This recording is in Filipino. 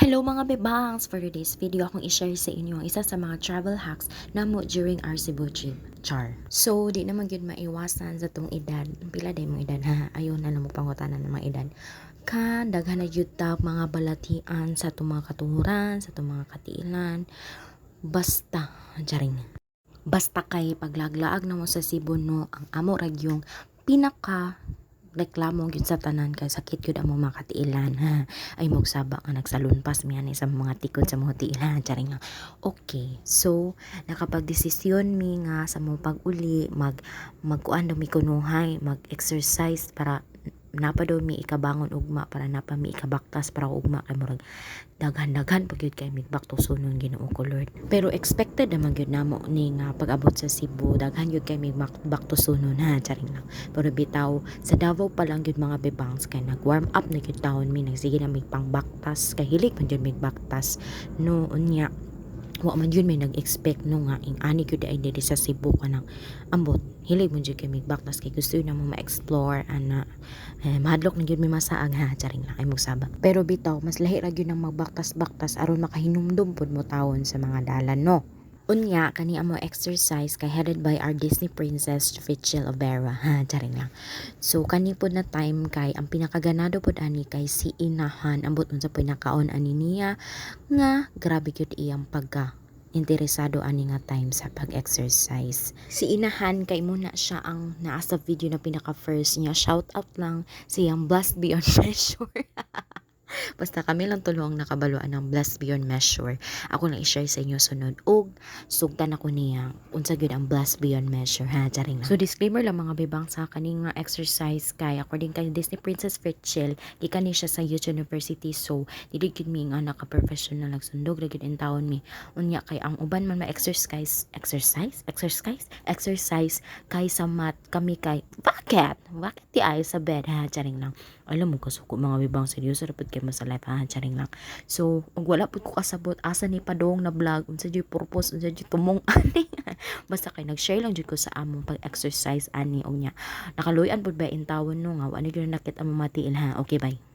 Hello mga bebangs! For today's video, akong i-share sa inyo ang isa sa mga travel hacks na mo during our Cebu trip. Char. So, di naman yun maiwasan sa tong edad. Pila day mong edad ha? Ayun na lang mo pangutanan ng mga edad. Daghan na yun mga balatian sa itong mga katuhuran, sa itong mga katiilan. Basta, jaring. Basta kay paglaglaag na mo sa Cebu no, ang amo ragyong pinaka reklamo gyud sa tanan kay sakit gyud ang mga katiilan ha. Ay mogsaba ka nagsalunpas mi ani sa mga tikod sa mga tiilan charing nga. Okay, so nakapagdesisyon mi nga sa mo pag-uli magkuan daw mi kunuhay, mag-exercise para napa daw mi ikabangon ugma para napa mi ikabaktas para ugma kay murag daghan-daghan pag yun kay migbak to sunon Ginoo ko Lord. Pero expected naman gyud namo ni nga pag-abot sa Cebu daghan gyud kay migbak to sunon ha charing lang. Pero bitaw sa Davao pa lang gyud mga bebangs kay nag-warm up na gyud taon mi nagsige na mig pangbaktas kay hilig man gyud migbaktas no unya wa man yun may nag-expect no nga ing ani gyud ay diri sa Cebu kanang ambot hilig mo jud kay migbaktas kay gusto na mo ma-explore ana mahadlok na gyud may masaag ha charing lang ay mogsaba pero bitaw mas lahi ra gyud nang magbaktas-baktas aron makahinumdum pud mo tawon sa mga dalan no. Unya, kani amo exercise kay headed by our Disney princess Fichel Overa ha charing lang. So kani pod na time kay ang pinakaganado pod ani kay si Inahan ambot unsa poy nakaon ani niya nga grabe gyud iyang pagka interesado ani nga time sa pag-exercise. Si Inahan kay muna siya ang naa sa video na pinaka first niya. Shout out lang siyang Blast Beyond Measure. Basta kami lang tulong nakabaluan ng Blessed Beyond Measure. Ako na i-share sa inyo sunod. Og, sugdan ako niya. Unsa gyud ang Blessed Beyond Measure. Ha, charing na. So, disclaimer lang mga bibang sa kaning exercise kay according kay Disney Princess Fitchel, gikan ni siya sa Youth University. So, dili gyud mi nga naka-professional nagsundog ra gyud in taon mi. Unya kay ang uban man exercise kay sa mat kami kay bakit di ay sa bed ha charing lang. Alam mo kasuko mga bibang seryoso rapod kay sa life ha charing lang. So ug wala pud ko kasabot asa ni padong na vlog unsa jud purpose unsa jud tumong ani basta kay nag-share lang jud ko sa among pag-exercise ani og nya nakaluyan pud ba in tawon no nga wala gyud nakit ang matiil ha. Okay, bye.